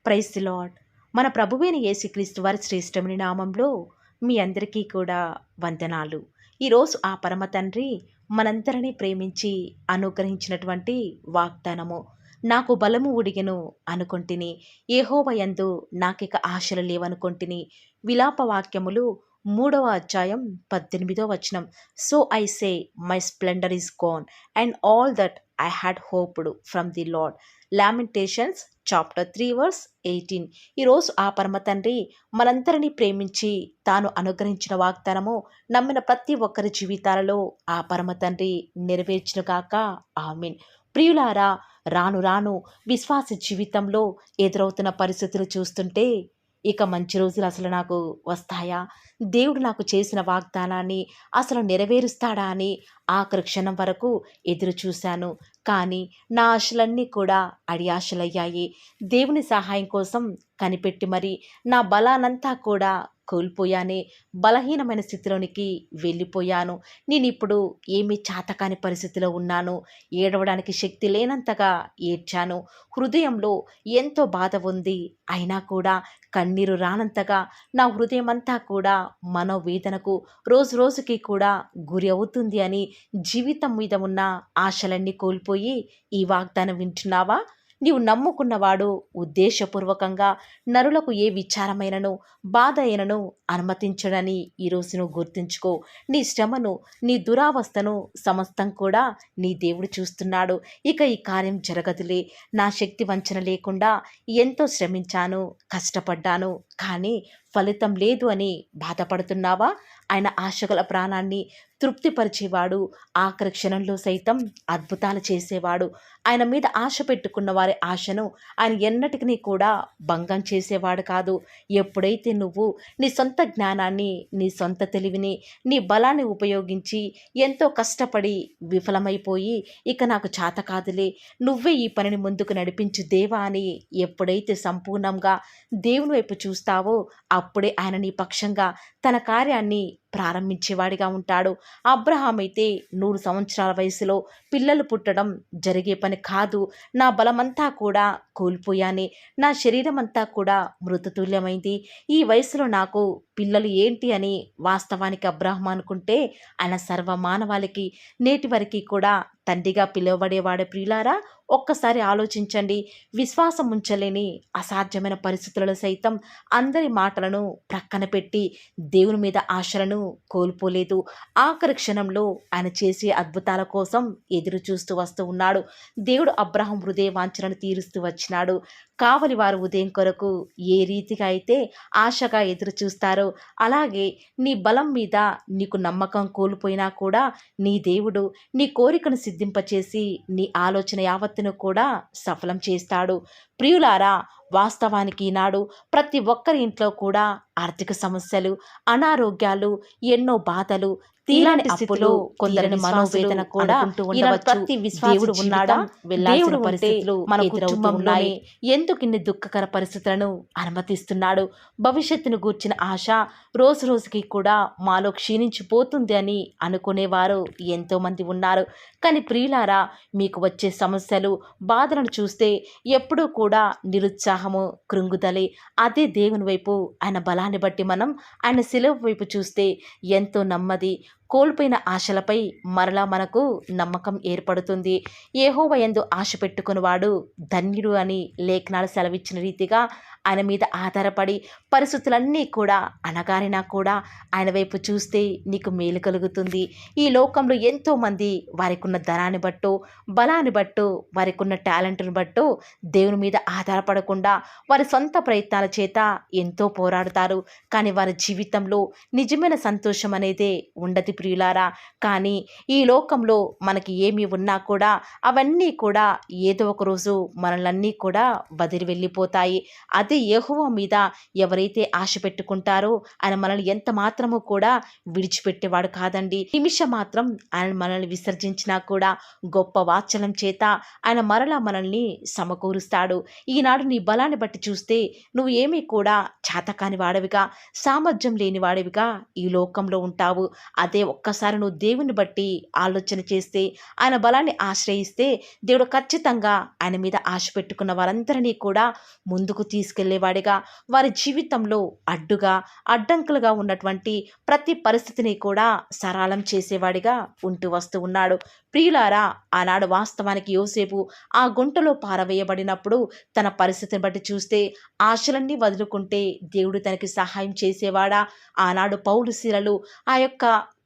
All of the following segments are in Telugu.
Praise the lord. మన ప్రభువైన యేసుక్రీస్తు వారి శ్రేష్టమైన నామంలో మీ అందరికీ కూడా వందనాలు. ఈరోజు ఆ పరమ తండ్రి మనందరినీ ప్రేమించి అనుగ్రహించినటువంటి వాగ్దానము. నాకు బలము ఉడిగెను అనుకొంటిని, యెహోవా యందు నాకిక ఆశలు లేవనుకొంటిని. విలాప వాక్యములు 3వ అధ్యాయం 18వ వచనం. So I say my splendour is gone and all that I had hoped from the Lord. Lamentations chapter 3 verse 18. ఈరోజు ఆ పరమ తండ్రి మనందరినీ ప్రేమించి తాను అనుగ్రహించిన వాగ్దానము నమ్మిన ప్రతి ఒక్కరి జీవితాలలో ఆ పరమ తండ్రి నెరవేర్చునుగాక. ఆమేన్. ప్రియులారా, రాను రాను విశ్వాస జీవితంలో ఎదురవుతున్న పరిస్థితులు చూస్తుంటే ఇక మంచి రోజులు అసలు నాకు వస్తాయా, దేవుడు నాకు చేసిన వాగ్దానాన్ని అసలు నెరవేరుస్తాడా అని ఆఖరి క్షణం వరకు ఎదురు చూశాను. కానీ నా ఆశలన్నీ కూడా అడియాశలయ్యాయి. దేవుని సహాయం కోసం కనిపెట్టి మరి నా బలానంతా కూడా కోల్పోయానే. బలహీనమైన స్థితిలోనికి వెళ్ళిపోయాను. నేనిప్పుడు ఏమీ చాతకాని పరిస్థితిలో ఉన్నాను. ఏడవడానికి శక్తి లేనంతగా ఏడ్చాను. హృదయంలో ఎంతో బాధ ఉంది. అయినా కూడా కన్నీరు రానంతగా నా హృదయం అంతా కూడా మనోవేదనకు రోజు రోజుకి కూడా గురి అవుతుంది అని జీవితం మీద ఉన్న ఆశలన్నీ కోల్పోయి ఈ వాగ్దానం వింటున్నావా? నీవు నమ్ముకున్నవాడు ఉద్దేశపూర్వకంగా నరులకు ఏ విచారమైనను బాధ అయినను అనుమతించడని ఈరోజు నువ్వు గుర్తుంచుకో. నీ శ్రమను, నీ దురావస్థను సమస్తం కూడా నీ దేవుడు చూస్తున్నాడు. ఇక ఈ కార్యం జరగదులే, నా శక్తి వంచన లేకుండా ఎంతో శ్రమించాను, కష్టపడ్డాను, కానీ ఫలితం లేదు అని బాధపడుతున్నావా? ఆయన ఆశగల ప్రాణాన్ని తృప్తిపరిచేవాడు. ఆఖరి క్షణంలో సైతం అద్భుతాలు చేసేవాడు. ఆయన మీద ఆశ పెట్టుకున్న వారి ఆశను ఆయన ఎన్నటికీ కూడా భంగం చేసేవాడు కాదు. ఎప్పుడైతే నువ్వు నీ సొంత జ్ఞానాన్ని, నీ సొంత తెలివిని, నీ బలాన్ని ఉపయోగించి ఎంతో కష్టపడి విఫలమైపోయి ఇక నాకు చేత కాదులే, నువ్వే ఈ పనిని ముందుకు నడిపించు దేవా అని ఎప్పుడైతే సంపూర్ణంగా దేవుని వైపు చూస్తావో అప్పుడే ఆయన నీ పక్షంగా తన కార్యాన్ని ప్రారంభించేవాడిగా ఉంటాడు. అబ్రహాం అయితే 100 సంవత్సరాల వయసులో పిల్లలు పుట్టడం జరిగే పని కాదు. నా బలమంతా కూడా కోల్పోయానే, నా శరీరం అంతా కూడా మృతతుల్యమైంది. ఈ వయసులో నాకు పిల్లలు ఏంటి అని వాస్తవానికి అబ్రహాం అనుకుంటే ఆయన సర్వమానవాళికి నేటి వరకు కూడా తండ్రిగా పిలువబడేవాడే. ప్రియులారా, ఒక్కసారి ఆలోచించండి. విశ్వాసం ఉంచలేని అసాధ్యమైన పరిస్థితులలో సైతం అందరి మాటలను ప్రక్కన పెట్టి దేవుని మీద ఆశలను కోల్పోలేదు. ఆఖరి క్షణంలో ఆయన చేసే అద్భుతాల కోసం ఎదురు చూస్తూ వస్తూ ఉన్నాడు. దేవుడు అబ్రహాం హృదయ వాంఛనను తీరుస్తూ వచ్చినాడు. కావలి వారు ఉదయం కొరకు ఏ రీతిగా అయితే ఆశగా ఎదురు చూస్తారో అలాగే నీ బలం మీద నీకు నమ్మకం కోల్పోయినా కూడా నీ దేవుడు నీ కోరికను సిద్ధింపచేసి నీ ఆలోచన యావత్తును కూడా సఫలం చేస్తాడు. ప్రియులారా, వాస్తవానికి ఈనాడు ప్రతి ఒక్కరి ఇంట్లో కూడా ఆర్థిక సమస్యలు, అనారోగ్యాలు, ఎన్నో బాధలు, తీరాని స్థితిలో కొందరిని మనోవేదన కూడా ప్రతి దేవుడు ఉన్నాడా, దేవుడు పరిస్థితులు మన కుటుంబంలోనే ఎందుకు ఇన్ని దుఃఖకర పరిస్థితులను అనుమతిస్తున్నాడు? భవిష్యత్తును గూర్చిన ఆశ రోజు రోజుకి కూడా మాలో క్షీణించిపోతుంది అని అనుకునేవారు ఎంతోమంది ఉన్నారు. కానీ ప్రియులారా, మీకు వచ్చే సమస్యలు, బాధలను చూస్తే ఎప్పుడూ కూడా నిరుత్సాహము, కృంగుదలే. అదే దేవుని వైపు ఆయన బలాన్ని బట్టి మనం ఆయన శిలువ వైపు చూస్తే ఎంతో నెమ్మది, కోల్పోయిన ఆశలపై మరలా మనకు నమ్మకం ఏర్పడుతుంది. యెహోవా యందు ఆశ పెట్టుకునివాడు ధన్యుడు అని లేఖనాలు సెలవిచ్చిన రీతిగా ఆయన మీద ఆధారపడి పరిస్థితులన్నీ కూడా అణగారినా కూడా ఆయన వైపు చూస్తే నీకు మేలు కలుగుతుంది. ఈ లోకంలో ఎంతోమంది వారికి ఉన్న ధనాన్ని బట్టో, బలాన్ని బట్టో, వారికి ఉన్న టాలెంట్ను బట్టో దేవుని మీద ఆధారపడకుండా వారి సొంత ప్రయత్నాల చేత ఎంతో పోరాడతారు. కానీ వారి జీవితంలో నిజమైన సంతోషం అనేదే ఉండదు ప్రియులారా. కానీ ఈ లోకంలో మనకి ఏమి ఉన్నా కూడా అవన్నీ కూడా ఏదో ఒక రోజు మనలన్నీ కూడా వదిలి వెళ్ళిపోతాయి. అదే యెహోవా మీద ఎవరైతే ఆశ పెట్టుకుంటారో ఆయన మనల్ని ఎంత మాత్రము కూడా విడిచిపెట్టేవాడు కాదండి. నిమిషం మాత్రం ఆయన మనల్ని విసర్జించినా కూడా గొప్ప వాత్సల్యం చేత ఆయన మరలా మనల్ని సమకూరుస్తాడు. ఈనాడు నీ బలాన్ని బట్టి చూస్తే నువ్వు ఏమీ కూడా చేతకాని వాడవిగా, సామర్థ్యం లేని వాడివిగా ఈ లోకంలో ఉంటావు. అదే ఒక్కసారి నువ్వు దేవుని బట్టి ఆలోచన చేస్తే, ఆయన బలాన్ని ఆశ్రయిస్తే, దేవుడు ఖచ్చితంగా ఆయన మీద ఆశ పెట్టుకున్న వారందరినీ కూడా ముందుకు తీసుకెళ్లేవాడిగా, వారి జీవితంలో అడ్డుగా, అడ్డంకులుగా ఉన్నటువంటి ప్రతి పరిస్థితిని కూడా సరళం చేసేవాడిగా ఉంటూ వస్తూ ఉన్నాడు. ప్రియులారా, ఆనాడు వాస్తవానికి యోసేపు ఆ గుంటలో పారవేయబడినప్పుడు తన పరిస్థితిని బట్టి చూస్తే ఆశలన్నీ వదులుకుంటే దేవుడు తనకి సహాయం చేసేవాడా? ఆనాడు పౌలు శీలలు ఆ యొక్క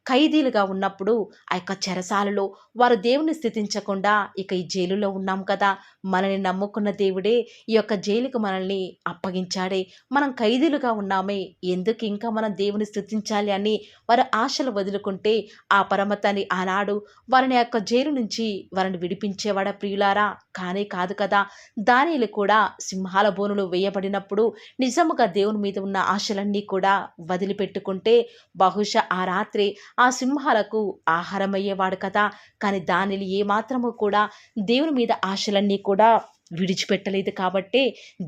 ఖైదీలుగా ఉన్నప్పుడు ఆ యొక్క చెరసాలలో వారు దేవుని స్థుతించకుండా ఇక ఈ జైలులో ఉన్నాం కదా, మనల్ని నమ్ముకున్న దేవుడే ఈ యొక్క జైలుకు మనల్ని అప్పగించాడే, మనం ఖైదీలుగా ఉన్నామే, ఎందుకు ఇంకా మనం దేవుని స్థుతించాలి అని వారి ఆశలు వదులుకుంటే ఆ పరమతాన్ని ఆనాడు వారిని యొక్క జైలు నుంచి వారిని విడిపించేవాడ ప్రియులారా? కానే కాదు కదా. దానియేలు కూడా సింహాల బోనులో వేయబడినప్పుడు నిజముగా దేవుని మీద ఉన్న ఆశలన్నీ కూడా వదిలిపెట్టుకుంటే బహుశా ఆ రాత్రి ఆ సింహాలకు ఆహారమయ్యేవాడు కదా. కానీ దానియేలు ఏమాత్రము కూడా దేవుని మీద ఆశలన్నీ కూడా విడిచిపెట్టలేదు కాబట్టే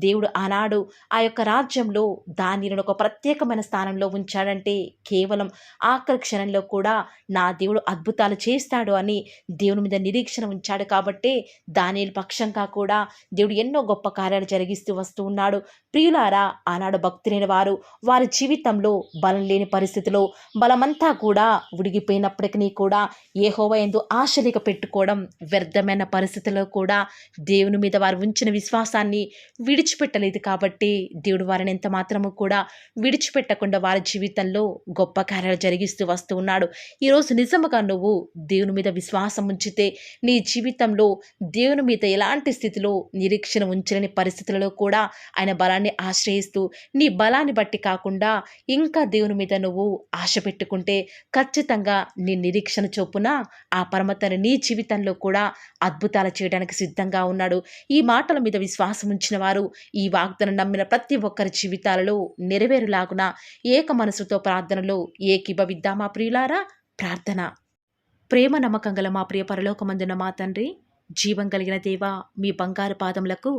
దేవుడు ఆనాడు ఆ యొక్క రాజ్యంలో దానియేలును ఒక ప్రత్యేకమైన స్థానంలో ఉంచాడంటే కేవలం ఆఖరి క్షణంలో కూడా నా దేవుడు అద్భుతాలు చేస్తాడు అని దేవుని మీద నిరీక్షణ ఉంచాడు కాబట్టే దానియేలు పక్షంగా కూడా దేవుడు ఎన్నో గొప్ప కార్యాలు జరిగిస్తూ వస్తూ ఉన్నాడు. ప్రియులారా, ఆనాడు భక్తులైన వారు వారి జీవితంలో బలం లేని పరిస్థితిలో బలమంతా కూడా ఉడిగిపోయినప్పటికీ కూడా యెహోవా యందు ఆశలిక పెట్టుకోవడం వ్యర్థమైన పరిస్థితుల్లో కూడా దేవుని మీద వారు ఉంచిన విశ్వాసాన్ని విడిచిపెట్టలేదు కాబట్టి దేవుడు వారిని ఎంత మాత్రము కూడా విడిచిపెట్టకుండా వారి జీవితంలో గొప్ప కార్యాలు జరిగిస్తూ వస్తూ ఉన్నాడు. ఈరోజు నిజముగా నువ్వు దేవుని మీద విశ్వాసం ఉంచితే నీ జీవితంలో దేవుని మీద ఎలాంటి స్థితిలో నిరీక్షణ ఉంచలేని పరిస్థితులలో కూడా ఆయన బలాన్ని ఆశ్రయిస్తూ నీ బలాన్ని బట్టి కాకుండా ఇంకా దేవుని మీద నువ్వు ఆశ పెట్టుకుంటే ఖచ్చితంగా నీ నిరీక్షణ చొప్పున ఆ పరమతను నీ జీవితంలో కూడా అద్భుతాలు చేయడానికి సిద్ధంగా ఉన్నాడు. ఈ మాటల మీద విశ్వాసం ఉంచిన వారు ఈ వాగ్దానం నమ్మిన ప్రతి ఒక్కరి జీవితాలలో నెరవేరులాగున ఏక మనసుతో ప్రార్థనలో ఏకీభవిద్దామా ప్రియులారా? ప్రార్థన. ప్రేమ నమ్మకం గల మా ప్రియ పరలోకమందున మా తండ్రి, జీవం కలిగిన దేవా, మీ బంగారు పాదములకు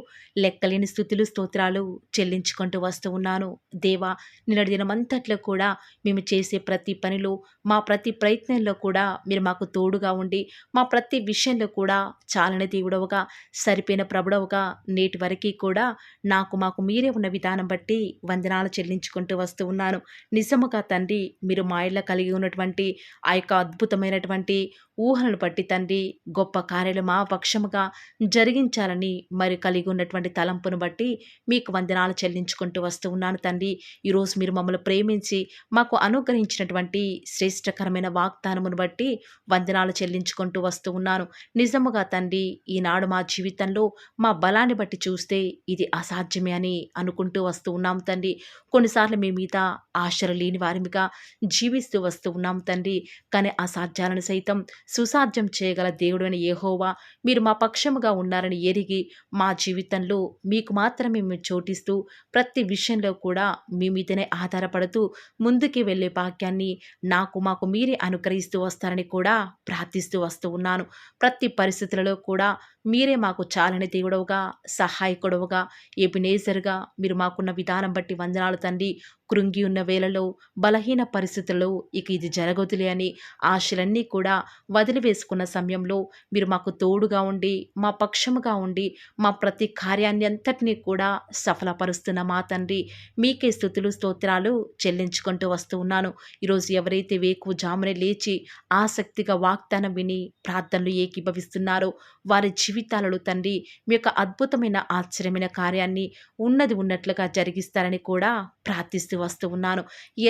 లెక్కలేని స్తుతులు స్తోత్రాలు చెల్లించుకుంటూ వస్తూ ఉన్నాను. దేవా, నిన్నటి దినమంతట్లో కూడా మేము చేసే ప్రతి పనిలో, మా ప్రతి ప్రయత్నంలో కూడా మీరు మాకు తోడుగా ఉండి, మా ప్రతి విషయంలో కూడా చాలని దేవుడవుగా, సరిపోయిన ప్రభుడవుగా నేటి వరకు కూడా మాకు మీరే ఉన్న విధానం బట్టి వందనాలు చెల్లించుకుంటూ వస్తూ ఉన్నాను. నిజముగా తండ్రి, మీరు మా ఇళ్ళ కలిగి ఉన్నటువంటి ఆ యొక్క అద్భుతమైనటువంటి ఊహలను బట్టి తండ్రి గొప్ప కార్యాలు మా పక్షముగా జరిగించాలని మరి కలిగి ఉన్నటువంటి తలంపును బట్టి మీకు వందనాలు చెల్లించుకుంటూ వస్తూ ఉన్నాను తండ్రి. ఈరోజు మీరు మమ్మల్ని ప్రేమించి మాకు అనుగ్రహించినటువంటి శ్రేష్టకరమైన వాగ్దానమును బట్టి వందనాలు చెల్లించుకుంటూ వస్తూ ఉన్నాను. నిజముగా తండ్రి, ఈనాడు మా జీవితంలో మా బలాన్ని బట్టి చూస్తే ఇది అసాధ్యమే అని అనుకుంటూ వస్తూ ఉన్నాం తండ్రి. కొన్నిసార్లు మీ మీద ఆశలు లేని వారిగా జీవిస్తూ వస్తూ ఉన్నాం తండ్రి. కానీ అసాధ్యాలను సైతం సుసాధ్యం చేయగల దేవుడైన యెహోవా మీరు మా పక్షముగా ఉన్నారని ఎరిగి మా జీవితంలో మీకు మాత్రమే మేము చోటిస్తూ ప్రతి విషయంలో కూడా మీ మీదనే ఆధారపడుతూ ముందుకు వెళ్ళే భాగ్యాన్ని మాకు మీరే అనుగ్రహిస్తూ వస్తారని కూడా ప్రార్థిస్తూ వస్తూ ఉన్నాను. ప్రతి పరిస్థితులలో కూడా మీరే మాకు చాలని దేవుడవుగా, సహాయకుడవుగా, ఎబినేజర్గా మీరు మాకున్న విధానం బట్టి వందనాలు తండ్రి. కృంగి ఉన్న వేళలో, బలహీన పరిస్థితుల్లో ఇక ఇది జరగదులే అని ఆశలన్నీ కూడా వదిలివేసుకున్న సమయంలో మీరు మాకు తోడుగా ఉండి, మా పక్షముగా ఉండి, మా ప్రతి కార్యాన్ని అంతటినీ కూడా సఫలపరుస్తున్న మా తండ్రి, మీకే స్తుతులు స్తోత్రాలు చెల్లించుకుంటూ వస్తూ ఉన్నాను. ఈరోజు ఎవరైతే వేకువజామునే లేచి ఆసక్తిగా వాగ్దానం విని ప్రార్థనలు ఏకీభవిస్తున్నారో వారి జీవితాలలో తండ్రి మీ యొక్క అద్భుతమైన ఆశ్చర్యమైన కార్యాన్ని ఉన్నది ఉన్నట్లుగా జరిగిస్తారని కూడా ప్రార్థిస్తూ వస్తూ ఉన్నాను.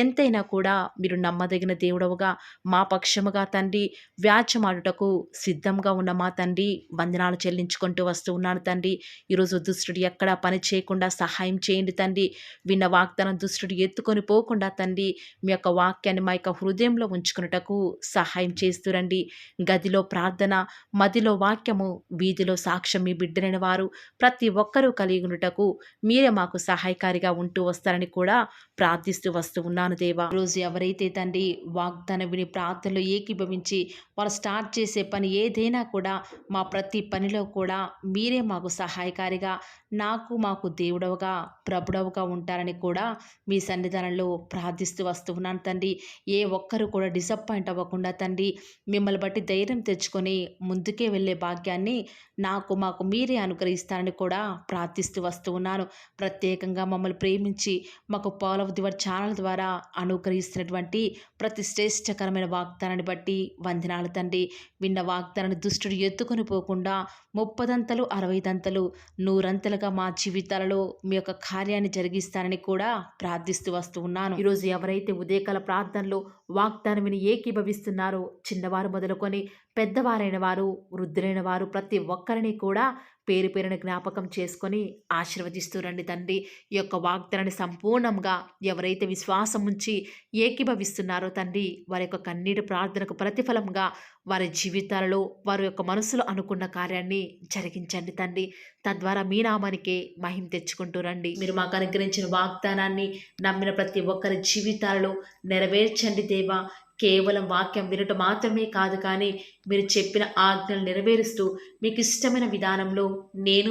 ఎంతైనా కూడా మీరు నమ్మదగిన దేవుడవుగా మా పక్షముగా తండ్రి వ్యాజ్యమాడుటకు సిద్ధంగా ఉన్న మా తండ్రి వందనాలు చెల్లించుకుంటూ వస్తూ ఉన్నాను తండ్రి. ఈరోజు దుష్టుడు ఎక్కడా పని చేయకుండా సహాయం చేయండి తండ్రి. విన్న వాగ్దానం దుష్టుడు ఎత్తుకొని పోకుండా తండ్రి మీ యొక్క వాక్యాన్ని మా యొక్క హృదయంలో ఉంచుకున్నటకు సహాయం చేస్తురండి. గదిలో ప్రార్థన, మదిలో వాక్యము, వీధిలో సాక్ష్యం మీ బిడ్డలైన వారు ప్రతి ఒక్కరూ కలిగి ఉండుటకు మీరే మాకు సహాయకారిగా ఉంటూ వస్తారని కూడా ప్రార్థిస్తూ వస్తూ ఉన్నాను దేవా. రోజు ఎవరైతే తండ్రి వాగ్దానం విని ప్రార్థనలో ఏకీభవించి వాళ్ళు స్టార్ట్ చేసే పని ఏదైనా కూడా మా ప్రతి పనిలో కూడా మీరే మాకు సహాయకారిగా, మాకు దేవుడవుగా, ప్రభుడవుగా ఉంటారని కూడా మీ సన్నిధానంలో ప్రార్థిస్తూ వస్తూ ఉన్నాను తండ్రి. ఏ ఒక్కరు కూడా డిసప్పాయింట్ అవ్వకుండా తండ్రి మిమ్మల్ని బట్టి ధైర్యం తెచ్చుకొని ముందుకే వెళ్ళే భాగ్యాన్ని మాకు మీరే అనుగ్రహిస్తారని కూడా ప్రార్థిస్తూ వస్తూ ఉన్నాను. ప్రత్యేకంగా మమ్మల్ని ప్రేమించి మాకు Paul of the Word channel ద్వారా అనుగ్రహిస్తున్నటువంటి ప్రతి శ్రేష్టకరమైన వాగ్దానాన్ని బట్టి వందనాలు తండ్రి. విన్న వాగ్దానాన్ని దుష్టుడు ఎత్తుకొని పోకుండా 30 60 100 మా జీవితాలలో మీ యొక్క కార్యాన్ని జరిగిస్తారని కూడా ప్రార్థిస్తూ వస్తూ ఉన్నాను. ఈరోజు ఎవరైతే ఉదయకాల ప్రార్థనలో వాగ్దానం విని ఏకీభవిస్తున్నారో చిన్నవారు మొదలుకొని పెద్దవారైన వారు, వృద్ధులైన వారు ప్రతి ఒక్కరిని కూడా పేరు పేరున జ్ఞాపకం చేసుకొని ఆశీర్వదిస్తూ రండి తండ్రి. ఈ యొక్క వాగ్దానాన్ని సంపూర్ణంగా ఎవరైతే విశ్వాసం ఉంచి ఏకీభవిస్తున్నారో తండ్రి, వారి యొక్క కన్నీటి ప్రార్థనకు ప్రతిఫలంగా వారి జీవితాలలో వారి యొక్క మనసులో అనుకున్న కార్యాన్ని జరిగించండి తండ్రి. తద్వారా మీ నామానికే మహిమ తెచ్చుకుంటూ రండి. మీరు మాకు అనుగ్రహించిన వాగ్దానాన్ని నమ్మిన ప్రతి ఒక్కరి జీవితాలలో నెరవేర్చండి దేవా. కేవలం వాక్యం వినటం మాత్రమే కాదు, కానీ మీరు చెప్పిన ఆజ్ఞలు నెరవేరుస్తూ మీకు ఇష్టమైన విధానంలో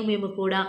మేము కూడా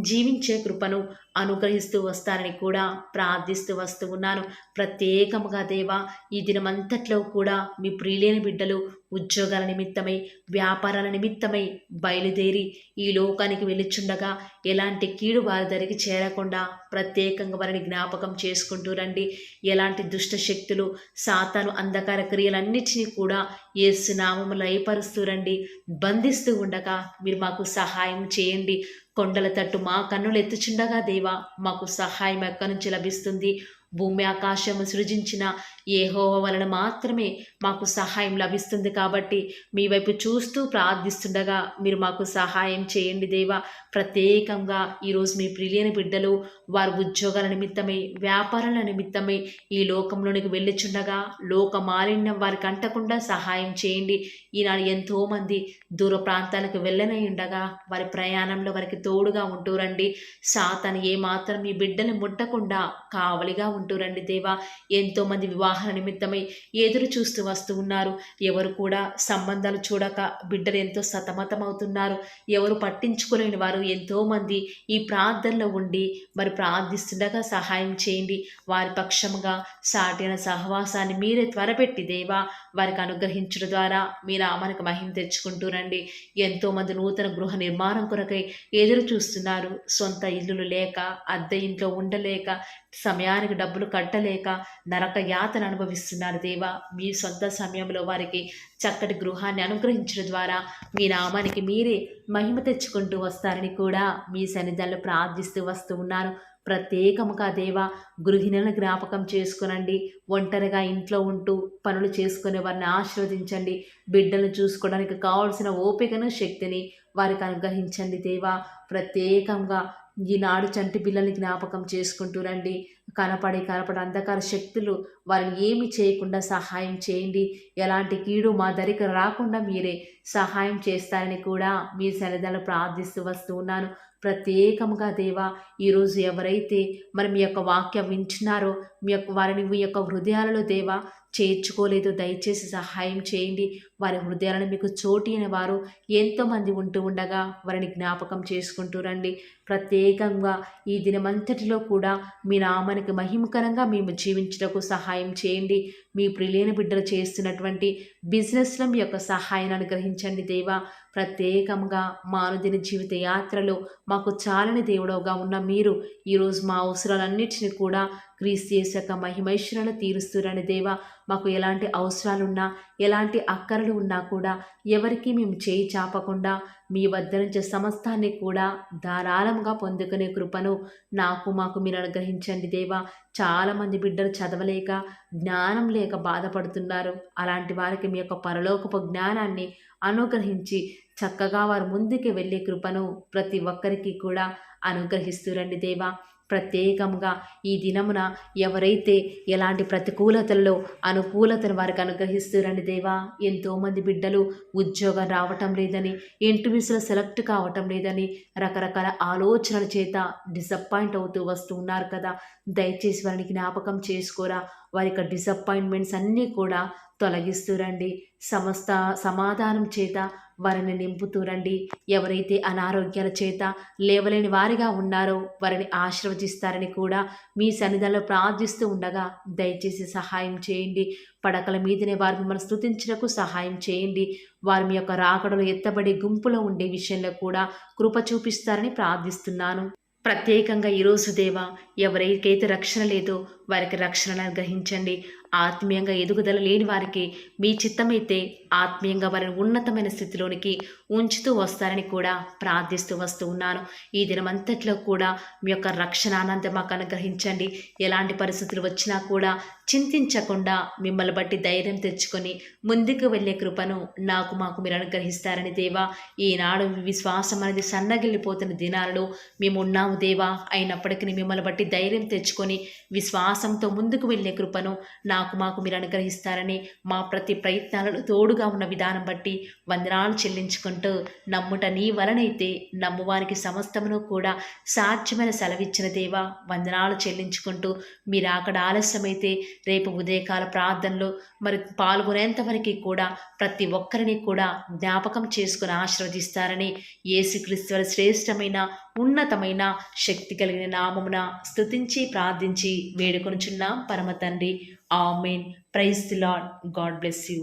జీవించే కృపను అనుగ్రహిస్తూ వస్తారని కూడా ప్రార్థిస్తూ వస్తూ ఉన్నాను. ప్రత్యేకముగా దేవా, ఈ దినమంతట్లో కూడా మీ ప్రియులైన బిడ్డలు ఉద్యోగాల నిమిత్తమై, వ్యాపారాల నిమిత్తమై బయలుదేరి ఈ లోకానికి వెళ్ళిచుండగా ఎలాంటి కీడు వారి దరికి చేరకుండా ప్రత్యేకంగా వారిని జ్ఞాపకం చేసుకుంటూ రండి. ఎలాంటి దుష్ట శక్తులు, సాతాను అంధకార క్రియలన్నిటినీ కూడా యేసు నామములో లయపరుస్తూ రండి. బంధిస్తూ ఉండగా మీరు మాకు సహాయం చేయండి. కొండల తట్టు మా కన్నులు ఎత్తుచుండగా దేవా, మాకు సహాయం ఎక్కడి నుంచి లభిస్తుంది? భూమి ఆకాశము సృజించిన యెహోవా వలన మాత్రమే మాకు సహాయం లభిస్తుంది. కాబట్టి మీ వైపు చూస్తూ ప్రార్థిస్తుండగా మీరు మాకు సహాయం చేయండి దేవా. ప్రత్యేకంగా ఈరోజు మీ ప్రియులైన బిడ్డలు వారి ఉద్యోగాల నిమిత్తమై, వ్యాపారాల నిమిత్తమై ఈ లోకంలోనికి వెళ్ళిచుండగా లోక మాలిన్యం వారికి అంటకుండా సహాయం చేయండి. ఈనాడు ఎంతోమంది దూర ప్రాంతాలకు వెళ్ళనై ఉండగా వారి ప్రయాణంలో వారికి తోడుగా ఉంటూ రండి. సాతాను ఏమాత్రం మీ బిడ్డని ముట్టకుండా కావలిగా ఉంటూ రండి దేవా. ఎంతోమంది వివాహాల నిమిత్తమై ఎదురు చూస్తూ వస్తూ ఉన్నారు. ఎవరు కూడా సంబంధాలు చూడక బిడ్డలు ఎంతో సతమతమవుతున్నారు. ఎవరు పట్టించుకోలేని వారు ఎంతోమంది ఈ ప్రార్థనలో ఉండి మరి ప్రార్థిస్తుండగా సహాయం చేయండి. వారి పక్షముగా సాటిన సహవాసాన్ని మీరే త్వరపెట్టి దేవా వారికి అనుగ్రహించడం ద్వారా మీ నామానికి మహిమ తెచ్చుకుంటూ రండి. ఎంతోమంది నూతన గృహ నిర్మాణం కొరకై ఎదురు చూస్తున్నారు. సొంత ఇల్లులు లేక, అద్దె ఇంట్లో ఉండలేక, సమయానికి డబ్బులు కట్టలేక నరక యాతన అనుభవిస్తున్నారు దేవా. మీ సొంత సమయంలో వారికి చక్కటి గృహాన్ని అనుగ్రహించడం ద్వారా మీ నామానికి మీరే మహిమ తెచ్చుకుంటూ వస్తారని కూడా మీ సన్నిధానంలో ప్రార్థిస్తూ వస్తూ ఉన్నాను. ప్రత్యేకముగా దేవా, గృహిణులను జ్ఞాపకం చేసుకునండి. ఒంటరిగా ఇంట్లో ఉంటూ పనులు చేసుకునే వారిని ఆశీర్వదించండి. బిడ్డలను చూసుకోవడానికి కావాల్సిన ఓపికను, శక్తిని వారికి అనుగ్రహించండి దేవా. ప్రత్యేకంగా ఈనాడు చంటి పిల్లల్ని జ్ఞాపకం చేసుకుంటూ రండి. కనపడి అంధకార శక్తులు వారిని ఏమి చేయకుండా సహాయం చేయండి. ఎలాంటి కీడు మా దరికి రాకుండా మీరే సహాయం చేస్తారని కూడా మీ సన్నిధానంలో ప్రార్థిస్తూ వస్తూ ఉన్నాను. ప్రత్యేకముగా దేవా, ఈరోజు ఎవరైతే మరి మీ యొక్క వాక్యం వింటున్నారో వారిని మీ యొక్క హృదయాలలో దేవా చేర్చుకోలేదు, దయచేసి సహాయం చేయండి. వారి హృదయాలను మీకు చోటిన వారు ఎంతోమంది ఉంటూ ఉండగా వారిని జ్ఞాపకం చేసుకుంటూ రండి. ప్రత్యేకంగా ఈ దినమంతటిలో కూడా మీ నామానికి మహిమకరంగా మేము జీవించడానికి సహాయం చేయండి. మీ ప్రియులైన బిడ్డలు చేస్తున్నటువంటి బిజినెస్లో మీ యొక్క సహాయాన్ని అనుగ్రహించండి దేవా. ప్రత్యేకంగా మా అనుదిన జీవిత యాత్రలో మాకు చాలని దేవుడవుగా ఉన్న మీరు ఈరోజు మా అవసరాలన్నిటిని కూడా క్రీస్తు యేసు యొక్క మహిమైశ్వర్యాలు తీరుస్తురని దేవా. మాకు ఎలాంటి అవసరాలున్నా, ఎలాంటి అక్కరలు ఉన్నా కూడా ఎవరికి మేము చేయి చాపకుండా మీ వద్ద నుంచి సమస్తాన్ని కూడా ధారాళంగా పొందుకునే కృపను మాకు మీరు అనుగ్రహించండి దేవా. చాలామంది బిడ్డలు చదవలేక, జ్ఞానం లేక బాధపడుతున్నారు. అలాంటి వారికి మీ యొక్క పరలోకపు జ్ఞానాన్ని అనుగ్రహించి చక్కగా వారు ముందుకు వెళ్ళే కృపను ప్రతి ఒక్కరికి కూడా అనుగ్రహిస్తూ రండి దేవా. ప్రత్యేకంగా ఈ దినమున ఎవరైతే ఎలాంటి ప్రతికూలతల్లో అనుకూలతను వారికి అనుగ్రహిస్తురండి దేవా. ఎంతోమంది బిడ్డలు ఉద్యోగం రావటం లేదని, ఇంటర్వ్యూస్లో సెలెక్ట్ కావటం లేదని రకరకాల ఆలోచనల చేత డిసప్పాయింట్ అవుతూ వస్తూ ఉన్నారు కదా. దయచేసి వారిని జ్ఞాపకం చేసుకోరా. వారి యొక్క డిసప్పాయింట్మెంట్స్ అన్నీ కూడా తొలగిస్తూరండి. సమస్త సమాధానం చేత వారిని నింపుతూరండి. ఎవరైతే అనారోగ్యాల చేత లేవలేని వారిగా ఉన్నారో వారిని ఆశీర్వదిస్తారని కూడా మీ సన్నిధిలో ప్రార్థిస్తూ ఉండగా దయచేసి సహాయం చేయండి. పడకల మీదనే వారు మిమ్మల్ని స్తుతించుటకు సహాయం చేయండి. వారి మీ యొక్క రాకడలో ఎత్తబడి గుంపులో ఉండే విషయంలో కూడా కృప చూపిస్తారని ప్రార్థిస్తున్నాను. ప్రత్యేకంగా ఈరోజు దేవా, ఎవరికైతే రక్షణ లేదో వారికి రక్షణను అనుగ్రహించండి. ఆత్మీయంగా ఎదుగుదల లేని వారికి మీ చిత్తమైతే ఆత్మీయంగా వారిని ఉన్నతమైన స్థితిలోనికి ఉంచుతూ వస్తారని కూడా ప్రార్థిస్తూ వస్తూ ఉన్నాను. ఈ దినమంతట్లో కూడా మీ యొక్క రక్షణ ఆనందం మాకు అనుగ్రహించండి. ఎలాంటి పరిస్థితులు వచ్చినా కూడా చింతించకుండా మిమ్మల్ని బట్టి ధైర్యం తెచ్చుకొని ముందుకు వెళ్ళే కృపను మాకు మీరు అనుగ్రహిస్తారని దేవా. ఈనాడు విశ్వాసం అనేది సన్నగిల్లిపోతున్న దినాలలో మేము ఉన్నాము దేవా. అయినప్పటికీ మిమ్మల్ని బట్టి ధైర్యం తెచ్చుకొని విశ్వాసంతో ముందుకు వెళ్ళే కృపను మాకు మీరు అనుగ్రహిస్తారని మా ప్రతి ప్రయత్నాలను తోడుగా ఉన్న విధానం బట్టి వందనాలు చెల్లించుకుంటూ, నమ్ముట నీ వలనైతే నమ్మువారికి సమస్తమును కూడా సాధ్యమైన సెలవిచ్చిన దేవా వందనాలు చెల్లించుకుంటూ, మీరు అక్కడ ఆలస్యమైతే రేపు ఉదయకాల ప్రార్థనలో మరి పాల్గొనేంతవరకు కూడా ప్రతి ఒక్కరిని కూడా జ్ఞాపకం చేసుకుని ఆశీర్వదిస్తారని యేసుక్రీస్తు వారి శ్రేష్టమైన ఉన్నతమైన శక్తి కలిగిన నామమున స్తుతించి ప్రార్థించి వేడుకొనుచున్నాం పరమ తండ్రి. Amen. Praise the Lord. God bless you.